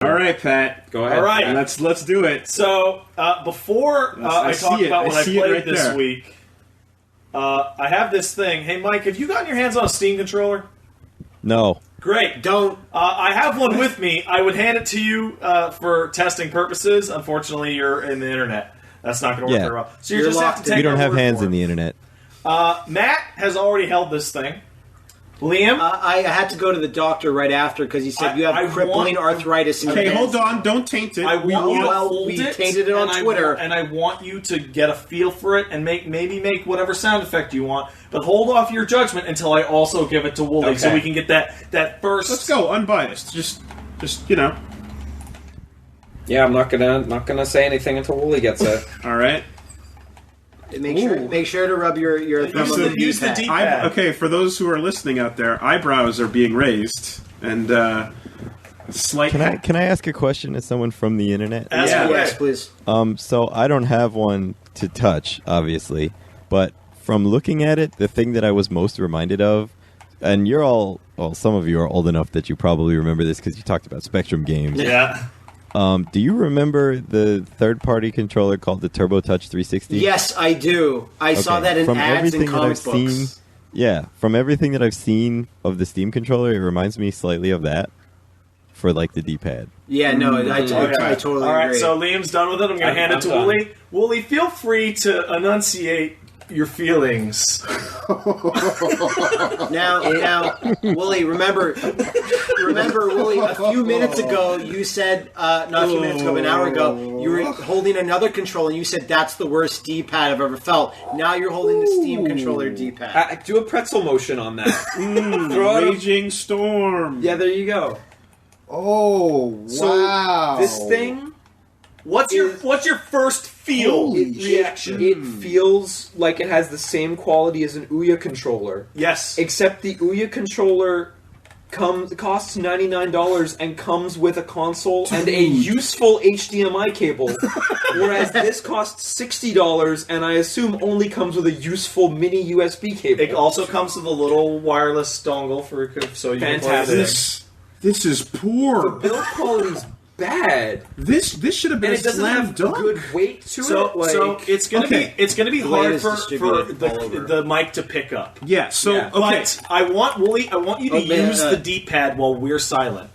All right, Pat. Go ahead. All right, let's do it. So before I talk about what I played right this there. week, I have this thing. Hey, Mike, have you gotten your hands on a Steam controller? No. Great. Don't. I have one with me. I would hand it to you for testing purposes. Unfortunately, you're in the internet. That's not going to work very well. So you just have to take We don't my have word hands for in it. the internet. Matt has already held this thing. Liam? I had to go to the doctor right after because he said you have crippling arthritis. Okay, hold on. Don't taint it. We tainted it on Twitter. And I want you to get a feel for it and maybe make whatever sound effect you want. But hold off your judgment until I also give it to Wooly so we can get that first... Let's go, unbiased. Just you know. Yeah, I'm not gonna say anything until Wooly gets it. All right. Make sure to rub your thumb on the use the D-pad. Okay, for those who are listening out there, eyebrows are being raised and slight. Can I ask a question to someone from the internet? Yes, please. So I don't have one to touch, obviously, but from looking at it, the thing that I was most reminded of, and you're all, well, some of you are old enough that you probably remember this because you talked about Spectrum games. Yeah. Do you remember the third-party controller called the Turbo Touch 360? Yes, I do. I saw that in ads and comic books. From everything that I've seen of the Steam controller, it reminds me slightly of that for, like, the D-pad. Yeah, no, I totally agree. All right, so Liam's done with it. I'm going to hand it to Wooly. Wooly, feel free to enunciate your feelings. Now, Wooly, remember, Wooly, a few minutes ago, you said, not a few minutes ago, but an hour ago, you were holding another controller, and you said that's the worst D-pad I've ever felt. Now you're holding the Steam controller D-pad. Do a pretzel motion on that. Raging storm. Yeah, there you go. Oh, wow. So, this thing... What's your first feel reaction? It feels like it has the same quality as an Ouya controller. Yes. Except the Ouya controller costs $99 and comes with a console and a useful HDMI cable, whereas this costs $60 and I assume only comes with a useful mini USB cable. It also comes with a little wireless dongle so you can play This is poor. The build quality's bad. This should have been and it doesn't have good weight to it. So it's gonna be hard for the the mic to pick up. Yeah. So yeah. But I want Wooly. I want you to use the D-pad while we're silent.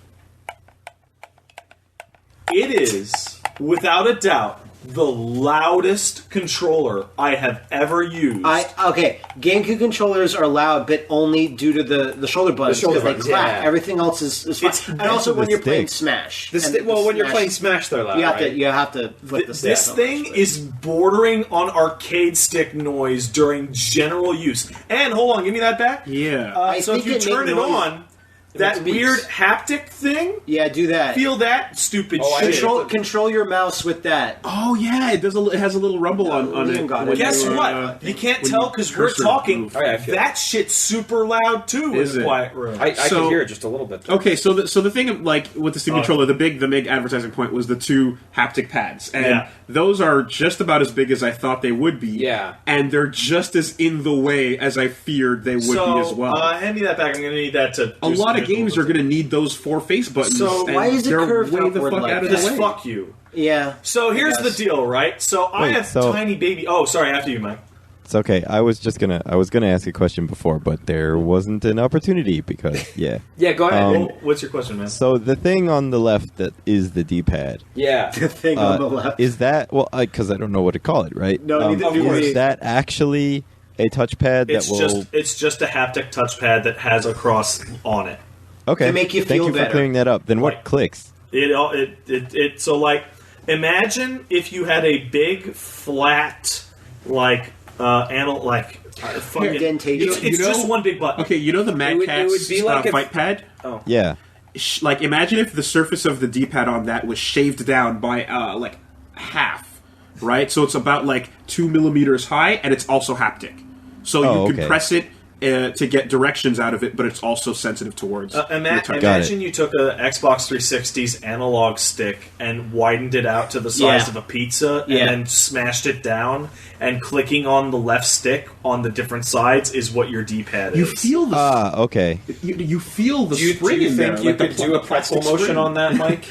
It is without a doubt the loudest controller I have ever used. GameCube controllers are loud, but only due to the shoulder buttons because they clack. Yeah. Everything else is fine. And also when you're playing Smash. When you're playing Smash, they're loud. You have to flip the stick. This thing is bordering on arcade stick noise during general use. And hold on, give me that back. Yeah. So if you turn it on. That weird haptic thing? Yeah, do that. Feel that stupid shit. Control your mouse with that. Oh yeah, it does. It has a little rumble on it. Guess what? You can't tell because we're talking. That shit's super loud too in a quiet room. I can hear it just a little bit. Okay, so the thing like with the Steam controller, the big advertising point was the two haptic pads, and those are just about as big as I thought they would be. Yeah, and they're just as in the way as I feared they would be as well. Hand me that back. I'm going to need that to. A lot of games are going to need those 4 face buttons. So why is it curved way the upward fuck like out of that? the way? Fuck you. Yeah. So here's the deal, right? So I have tiny baby. Oh, sorry. After you, Mike. It's okay. I was gonna ask a question before, but there wasn't an opportunity because yeah, go ahead. What's your question, man? So the thing on the left that is the D-pad. Yeah, the thing on the left. Is that because I don't know what to call it, right? No, neither do we. Is that actually a touchpad that will? It's just a haptic touchpad that has a cross on it. Okay. To make you feel Thank you better. for clearing that up. Then what clicks? So like, imagine if you had a big flat indentation. It's just one big button. Okay, you know the Mad Catz fight pad? Oh. Yeah. Like, imagine if the surface of the D-pad on that was shaved down by like half, right? So it's about like 2 millimeters high, and it's also haptic. So you can press it to get directions out of it, but it's also sensitive towards imagine you took a Xbox 360's analog stick and widened it out to the size of a pizza and then smashed it down, and clicking on the left stick on the different sides is what your D-pad is. You feel the okay. You feel the Do spring you in think there, you like the could do a pretzel plastic motion spring. on that, Mike?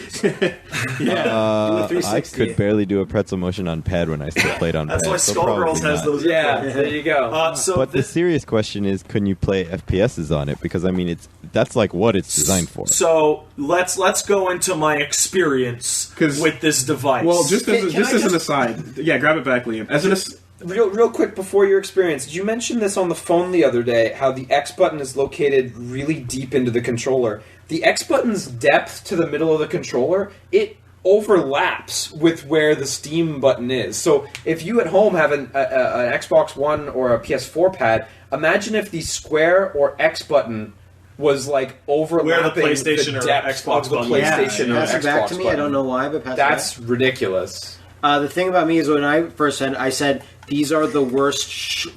I could barely do a pretzel motion on pad when I still played on That's pad. why so Skullgirls probably has not. those. Yeah, there you go. But the serious question is, can you play FPSs on it? Because I mean, that's like what it's designed for. So let's go into my experience with this device. Well, just as an aside, grab it back, Liam. As an Real quick before your experience, did you mention this on the phone the other day, how the X button is located really deep into the controller? The X button's depth to the middle of the controller, it overlaps with where the Steam button is. So if you at home have an Xbox One or a PS4 pad, imagine if the square or X button was like overlapping where the PlayStation the depth or Xbox of the button. PlayStation or Pass it back Xbox to me. button. I don't know why, but pass That's it back. ridiculous. The thing about me is when I first said, I said, these are the worst.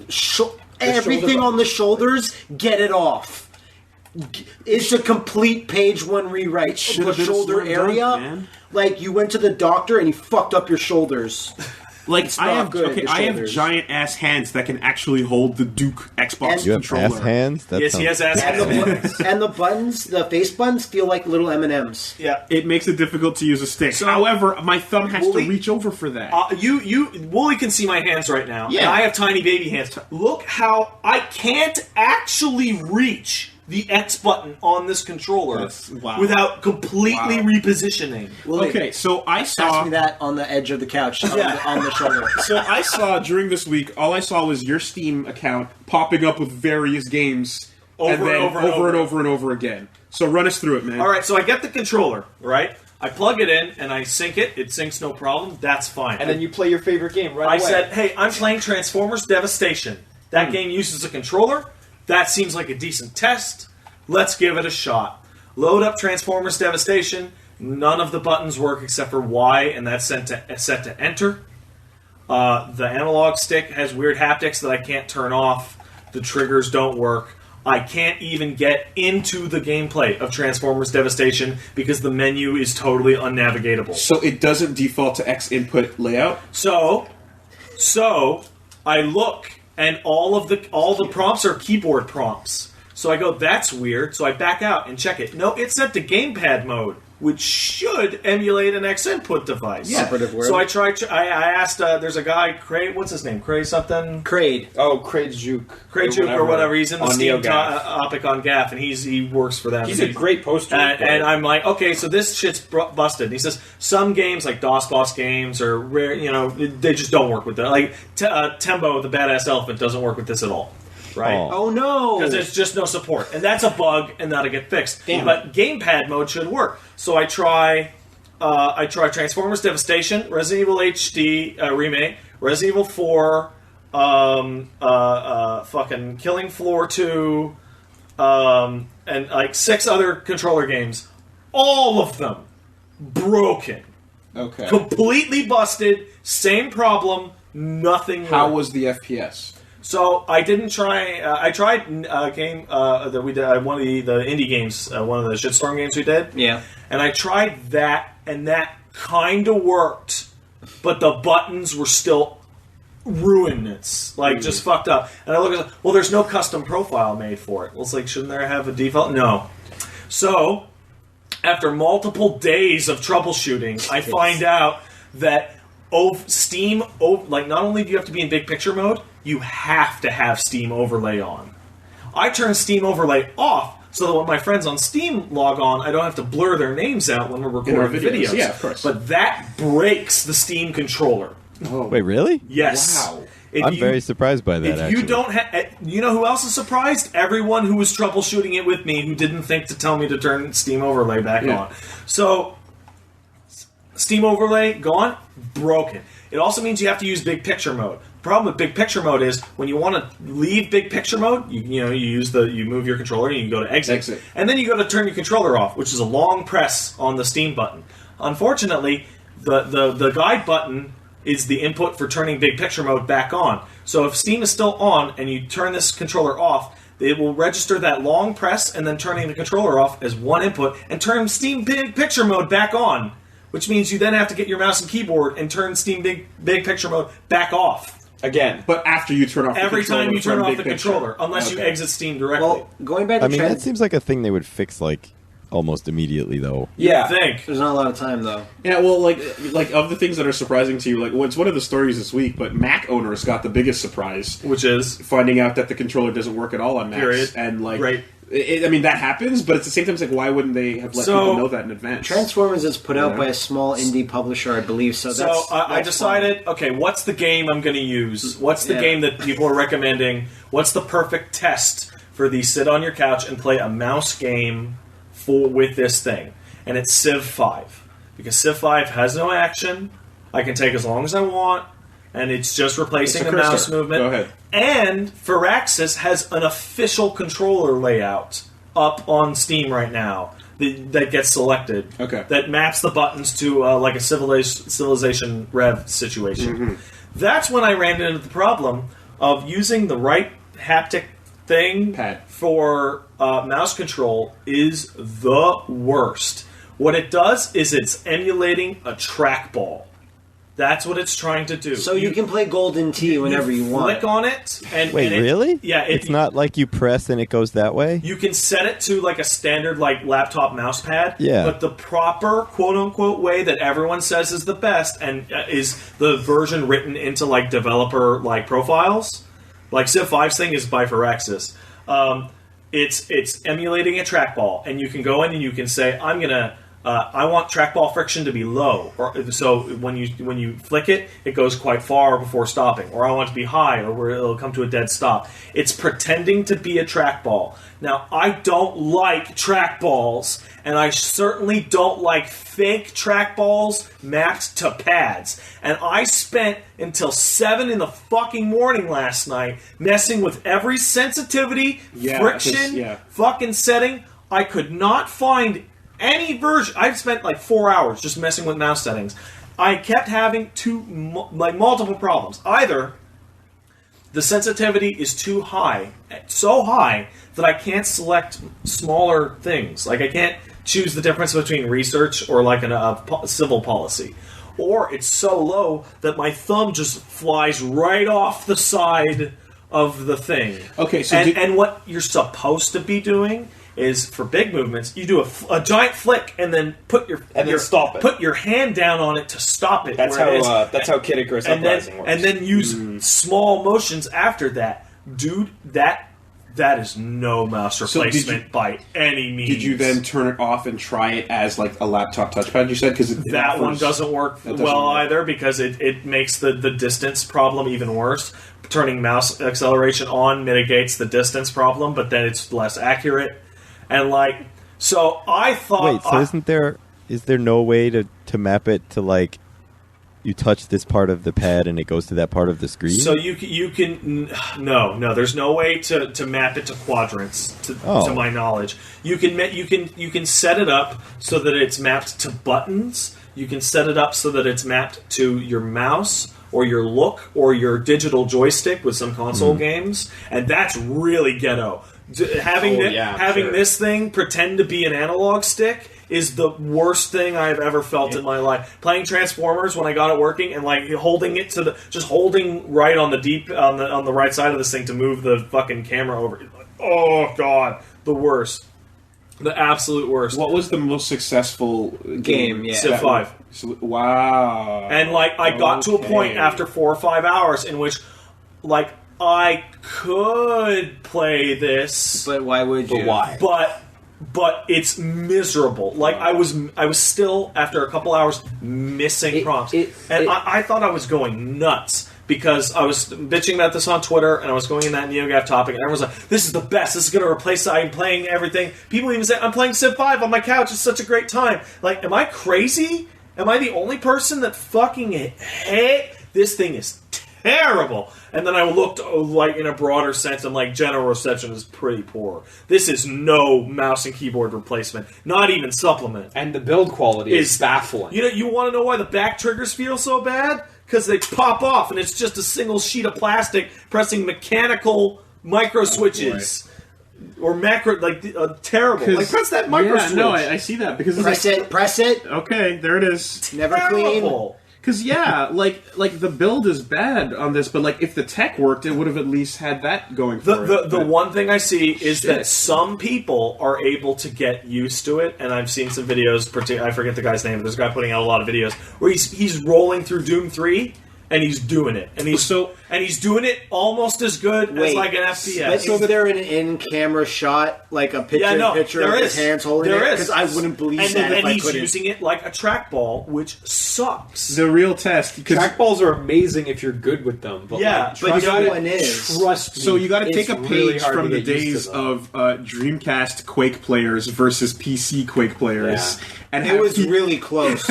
Everything on the shoulders, get it off. It's a complete page one rewrite. The shoulder area, like you went to the doctor and he fucked up your shoulders. Like It's I not have, good, the I have shoulders. giant ass hands that can actually hold the Duke Xbox And You have controller. ass hands? That yes, he has ass hands. And the buttons, the face buttons, feel like little M&Ms. Yeah. It makes it difficult to use a stick. So- However, my thumb has Wooly- to reach over for that. Wooly can see my hands right now. Yeah. And I have tiny baby hands. Look how I can't actually reach the X button on this controller Wow. without completely repositioning. Okay, so I saw Pass me that on the edge of the couch, on the shoulder. So I saw during this week, all I saw was your Steam account popping up with various games Over and then and over and over again. So run us through it, man. All right, so I get the controller, right? I plug it in and I sync it. It syncs no problem. That's fine. And then you play your favorite game right I away. said, hey, I'm playing Transformers Devastation. That game uses a controller. That seems like a decent test. Let's give it a shot. Load up Transformers Devastation. None of the buttons work except for Y, and that's set to enter. The analog stick has weird haptics that I can't turn off. The triggers don't work. I can't even get into the gameplay of Transformers Devastation because the menu is totally unnavigatable. So it doesn't default to X input layout? So I look, and all the prompts are keyboard prompts. So I go, that's weird. So I back out and check it. No, it's set to gamepad mode, which should emulate an X input device. Yeah. Operative word. So I tried. I asked. There's a guy, Craig. What's his name? Craig something. Crade. Oh, Craig Juke. Craig Juke or whatever. He's in the on Steam NeoGAF. topic on GAF, and he works for them. He's a great poster. And I'm like, okay, so this shit's busted. And he says some games like DOS Boss games or rare, they just don't work with that. Like Tembo, the Badass Elephant, doesn't work with this at all. Right? Oh no! Because there's just no support, and that's a bug, and that'll get fixed. Damn. But gamepad mode should work. So I try Transformers Devastation, Resident Evil HD remake, Resident Evil 4, fucking Killing Floor 2, and like 6 other controller games. All of them broken, Okay. completely busted. Same problem. Nothing. How worked. was the FPS? So I didn't try. I tried a game that we did. One of the indie games, one of the shitstorm games we did. Yeah. And I tried that, and that kind of worked, but the buttons were still ruinous, like just fucked up. And I look at, well, there's no custom profile made for it. Well, it's like, shouldn't there have a default? No. So after multiple days of troubleshooting, I find out that Steam, like, not only do you have to be in big picture mode, you have to have Steam Overlay on. I turn Steam Overlay off so that when my friends on Steam log on, I don't have to blur their names out when we're recording videos. Yeah, of course. But that breaks the Steam controller. Wait, really? Yes. Wow. If I'm you- very surprised by that, If actually. you don't have, you know who else is surprised? Everyone who was troubleshooting it with me, who didn't think to tell me to turn Steam Overlay back on. So, Steam Overlay gone, broken. It also means you have to use Big Picture mode. The problem with Big Picture mode is when you want to leave Big Picture mode, you move your controller and you go to exit, and then you go to turn your controller off, which is a long press on the Steam button. Unfortunately, the guide button is the input for turning Big Picture mode back on. So if Steam is still on and you turn this controller off, it will register that long press and then turning the controller off as one input and turn Steam Big Picture mode back on, which means you then have to get your mouse and keyboard and turn Steam Big Picture mode back off. Again. But after you turn off every the controller time you turn off the Big controller, Picture. unless you exit Steam directly. Well, going back to that seems like a thing they would fix like almost immediately, though. Yeah. You think. There's not a lot of time, though. Yeah, well, like of the things that are surprising to you, like, well, it's one of the stories this week, but Mac owners got the biggest surprise. Which is? Finding out that the controller doesn't work at all on Macs. Period. And, like, right. I mean, that happens, but at the same time, it's like, why wouldn't they have let people know that in advance? Transformers is put out by a small indie publisher, I believe, so that's... I decided, okay, what's the game I'm going to use? What's the game that people are recommending? What's the perfect test for the sit on your couch and play a mouse game with this thing? And it's Civ 5. Because Civ 5 has no action, I can take as long as I want, and it's just replacing the mouse movement. Go ahead. And Firaxis has an official controller layout up on Steam right now that gets selected. Okay. That maps the buttons to like a Civilization Rev situation. Mm-hmm. That's when I ran into the problem of using the right haptic thing Pad. for mouse control is the worst. What it does is it's emulating a trackball. That's what it's trying to do. So you can play Golden Tee whenever you want. Click on it. And, Wait, and really? Yeah. It's not like you press and it goes that way? You can set it to like a standard like laptop mouse pad. Yeah. But the proper quote-unquote way that everyone says is the best and is the version written into like developer like profiles. Like Civ 5's thing is by Firaxis. It's emulating a trackball. And you can go in and you can say, I'm going to... I want trackball friction to be low, so when you flick it, it goes quite far before stopping. Or I want it to be high, or where it'll come to a dead stop. It's pretending to be a trackball. Now, I don't like trackballs, and I certainly don't like fake trackballs mapped to pads. And I spent until 7 in the fucking morning last night messing with every sensitivity, friction, fucking setting. I could not find any version. I've spent like 4 hours just messing with mouse settings. I kept having multiple problems. Either the sensitivity is too high, so high that I can't select smaller things. Like I can't choose the difference between research or like a civil policy. Or it's so low that my thumb just flies right off the side of the thing. Okay, so and what you're supposed to be doing is for big movements, you do a giant flick and then stop it. Put your hand down on it to stop it. That's how Kid Icarus Uprising works. And then use small motions after that, dude. That is no mouse replacement by any means. Did you then turn it off and try it as like a laptop touchpad? You said because that one doesn't work either because it makes the distance problem even worse. Turning mouse acceleration on mitigates the distance problem, but then it's less accurate. And so I thought. Wait, so is there no way to map it to like you touch this part of the pad and it goes to that part of the screen? So you can no. There's no way to map it to quadrants. To my knowledge, you can set it up so that it's mapped to buttons. You can set it up so that it's mapped to your mouse or your look or your digital joystick with some console games, and that's really ghetto. Having this thing pretend to be an analog stick is the worst thing I've ever felt in my life. Playing Transformers when I got it working and like holding it to holding right on the right side of this thing to move the fucking camera over. Oh god, the worst. The absolute worst. What was the most successful game? Yeah. Civ 5. Wow. And I got to a point after 4 or 5 hours in which I could play this, but why would you? But why? But it's miserable. I was still after a couple hours missing prompts, I thought I was going nuts because I was bitching about this on Twitter and I was going in that NeoGAF topic and everyone's like, "This is the best. This is going to replace I'm playing everything." People even say, "I'm playing Civ 5 on my couch. It's such a great time." Am I crazy? Am I the only person that fucking hate this thing? Is terrible. And then I looked in a broader sense and general reception is pretty poor. This is no mouse and keyboard replacement, not even supplement. And the build quality is baffling. You want to know why the back triggers feel so bad? Because they pop off and it's just a single sheet of plastic pressing mechanical micro switches. or macro, like terrible. Like press that micro switch. No, I see that because it's Press it. Okay, there it is. Never clean. Terrible. Because like the build is bad on this, but like if the tech worked, it would have at least had that going for it. The one thing I see is that some people are able to get used to it, and I've seen some videos. I forget the guy's name. But there's a guy putting out a lot of videos where he's rolling through Doom 3. And he's doing it, and he's doing it almost as good as like an FPS. But is there an in-camera shot, like a picture of his hands holding it? Because I wouldn't believe that if I he's couldn't. using it like a trackball, which sucks. The real test. Trackballs are amazing if you're good with them. But but no one is. Trust me. So you got to take a really page hard from to the get used days to them. of Dreamcast Quake players versus PC Quake players, and It was really close.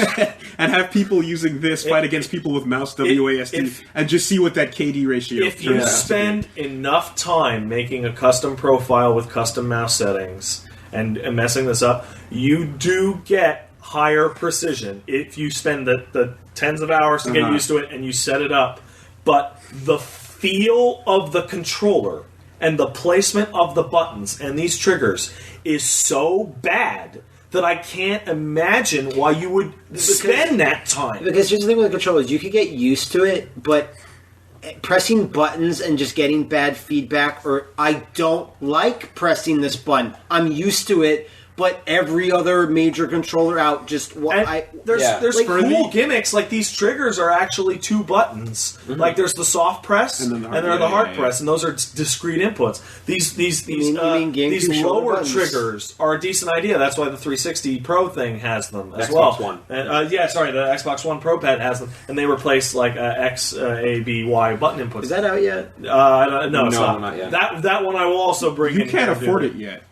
and have people using this fight against people with mouse WASD, and just see what that KD ratio. If you spend enough time making a custom profile with custom mouse settings and messing this up, you do get higher precision if you spend the tens of hours to get used to it and you set it up. But the feel of the controller and the placement of the buttons and these triggers is so bad that I can't imagine why you would spend that time. Because here's the thing with the controllers, you could get used to it, but pressing buttons and just getting bad feedback, or I don't like pressing this button. I'm used to it, but every other major controller out just there's like, cool gimmicks, like these triggers are actually 2 buttons. Like there's the soft press and then the hard press, and those are discrete inputs. These lower triggers are a decent idea. That's why the 360 Pro thing has them as Xbox well. One. The Xbox One Pro pad has them, and they replace like X, A, B, Y button inputs. Is that out yet? No, it's not yet. That one I will also bring. You can't afford it yet.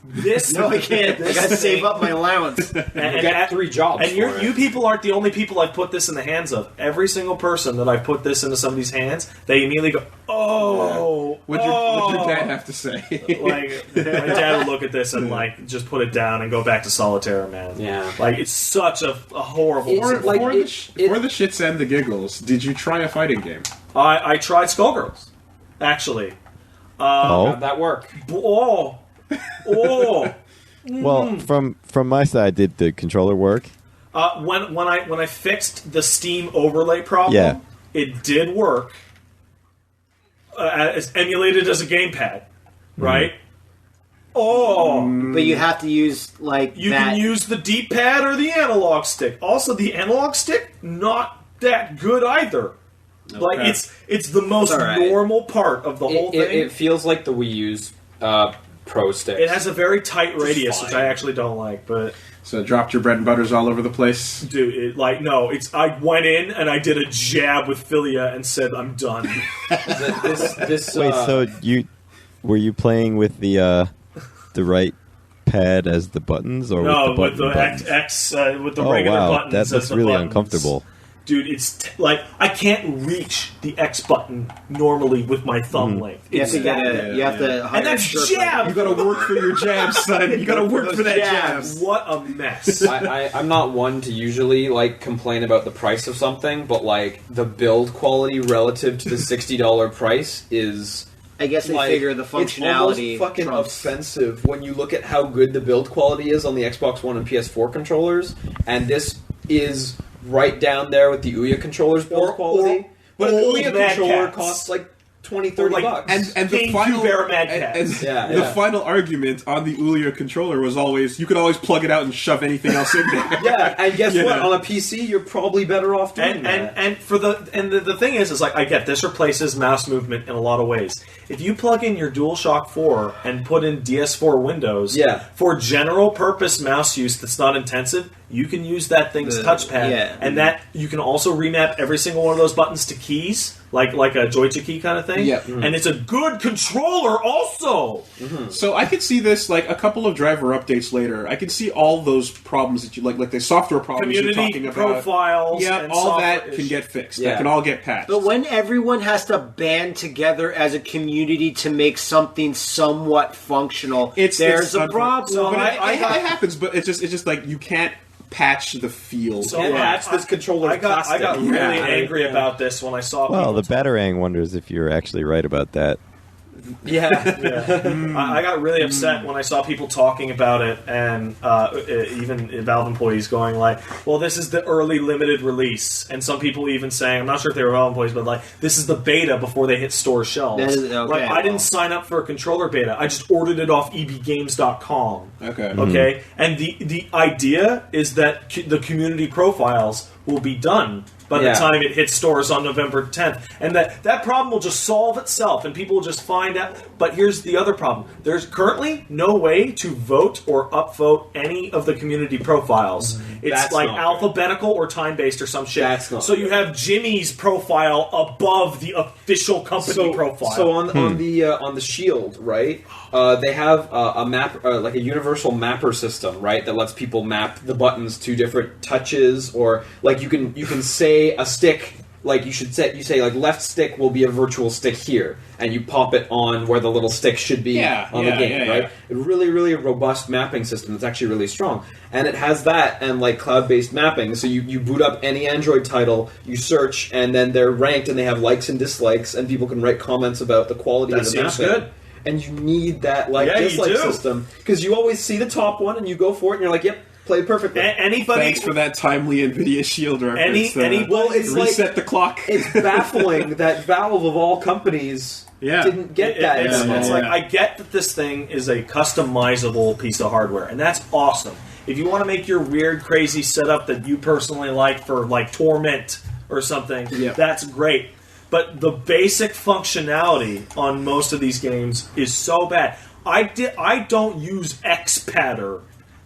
No, I can't. I got to save up my allowance. And get 3 jobs. And you people aren't the only people I've put this in the hands of. Every single person that I've put this into somebody's hands, they immediately go, "Oh, What'd your dad have to say?" Like my dad would look at this and like just put it down and go back to solitaire, man. Yeah. Like it's such a horrible. For the it- shits and the giggles, did you try a fighting game? I tried Skullgirls, actually. How'd that work? Oh. Well, from my side, did the controller work? When I fixed the Steam overlay problem, it did work. It's emulated as a gamepad, right? But you have to use like You can use the D-pad or the analog stick. Also, the analog stick not that good either. Like it's the most normal part of the whole thing. It feels like the Wii U's Pro sticks. It has a very tight radius, which I actually don't like, but So it dropped your bread and butters all over the place. dude, I went in and I did a jab with Philia and said I'm done. This Wait, so were you playing with the right pad as the buttons, or No, with the with button the buttons? X, with the Oh regular wow, buttons. that's as the really buttons. uncomfortable. Dude, it's like I can't reach the X button normally with my thumb length. You have to hire and that's a Sherpa. jab. You gotta work for your jabs, son. You gotta work for that jab. What a mess. I'm not one to usually like complain about the price of something, but like the build quality relative to the $60 price is. I guess they Like, figure the functionality It's almost fucking trumps. offensive when you look at how good the build quality is on the Xbox One and PS4 controllers, and this is right down there with the Ouya controller's build quality. But an old Ouya Mad controller Cats. costs like $20-$30 bucks. And the Thank final you, Bear Mad Cats. the final argument on the Ouya controller was always you could always plug it out and shove anything else in there. Yeah, and guess Yeah. what? On a PC, you're probably better off doing that. And the thing is like I get this replaces mouse movement in a lot of ways. If you plug in your DualShock 4 and put in DS4 Windows, for general purpose mouse use that's not intensive, you can use that thing's touchpad, and that you can also remap every single one of those buttons to keys, like a Joy-Con key kind of thing. Yeah. And it's a good controller also. So I could see this like a couple of driver updates later. I could see all those problems that you like the software problems you're talking Community about. profiles, Yeah, and all that software can issues. get fixed. Yeah. That can all get patched. But when everyone has to band together as a community to make something somewhat functional, there's a problem. So But it happens, but it's just like you can't patch the feel. So Can't I- patch this controller I got plastic. really Yeah. angry about this when I saw Well, people the Batarang wonders if you're actually right about that. Yeah. I got really upset when I saw people talking about it, and even Valve employees going like, "Well, this is the early limited release," and some people even saying, "I'm not sure if they were Valve employees, but like, this is the beta before they hit store shelves." Okay, I didn't sign up for a controller beta; I just ordered it off ebgames.com. Okay. Okay, and the idea is that the community profiles will be done by the time it hits stores on November 10th. And that problem will just solve itself, and people will just find out. But here's the other problem. There's currently no way to vote or upvote any of the community profiles. It's That's like not alphabetical or time-based or some shit. That's not so you have Jimmy's profile above the official company profile. So on the Shield, right? They have a map, like a universal mapper system, right? That lets people map the buttons to different touches, or like you can say a stick, like you say like left stick will be a virtual stick here, and you pop it on where the little stick should be on the game, right? A really, really robust mapping system that's actually really strong, and it has that and like cloud-based mapping. So you boot up any Android title, you search, and then they're ranked, and they have likes and dislikes, and people can write comments about the quality of the mapping. Seems good. And you need that dislike system, because you always see the top one and you go for it and you're like, yep, played perfectly. Thanks for that timely NVIDIA Shield reference. Well, it's reset the clock. It's baffling that Valve of all companies didn't get that. It's like, I get that this thing is a customizable piece of hardware, and that's awesome. If you want to make your weird, crazy setup that you personally like for like Torment or something, that's great. But the basic functionality on most of these games is so bad. I don't use XPadder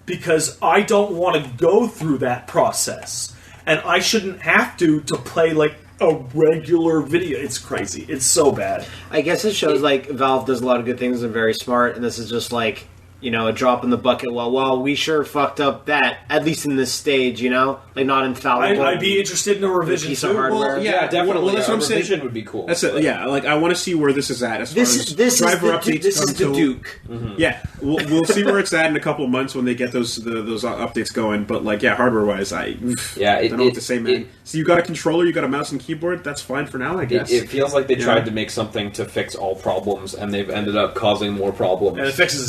because I don't want to go through that process. And I shouldn't have to play like a regular video. It's crazy. It's so bad. I guess it shows like Valve does a lot of good things and very smart, and this is just like, you know, a drop in the bucket. Well, we sure fucked up that, at least in this stage, you know? Like, not infallible. I'd be interested in a revision, piece too. of hardware. Well, yeah, definitely. Well, that's what I'm saying. Revision would be cool. That's it. Yeah, like I want to see where this is at as far as driver updates. This is the Duke. Yeah, we'll see where it's at in a couple of months when they get those updates going. But like, hardware wise, I don't know what to say, man. So you got a controller, you got a mouse and keyboard. That's fine for now, I guess. It feels like they tried to make something to fix all problems, and they've ended up causing more problems. And it fixes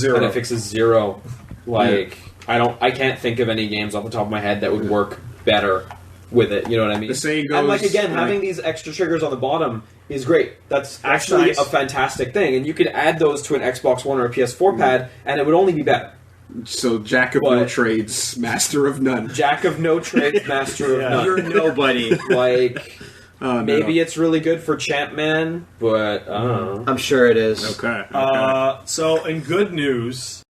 zero. Like, I can't think of any games off the top of my head that would work better with it. You know what I mean? The saying goes, and like again, having these extra triggers on the bottom is great. That's actually nice. a fantastic thing, and you could add those to an Xbox One or a PS4 pad, and it would only be better. So, Jack of no trades, master of none. Jack of no trades, master of none. You're nobody. Like, maybe no. it's really good for Champman, but I don't know. I'm sure it is. Okay. So, in good news,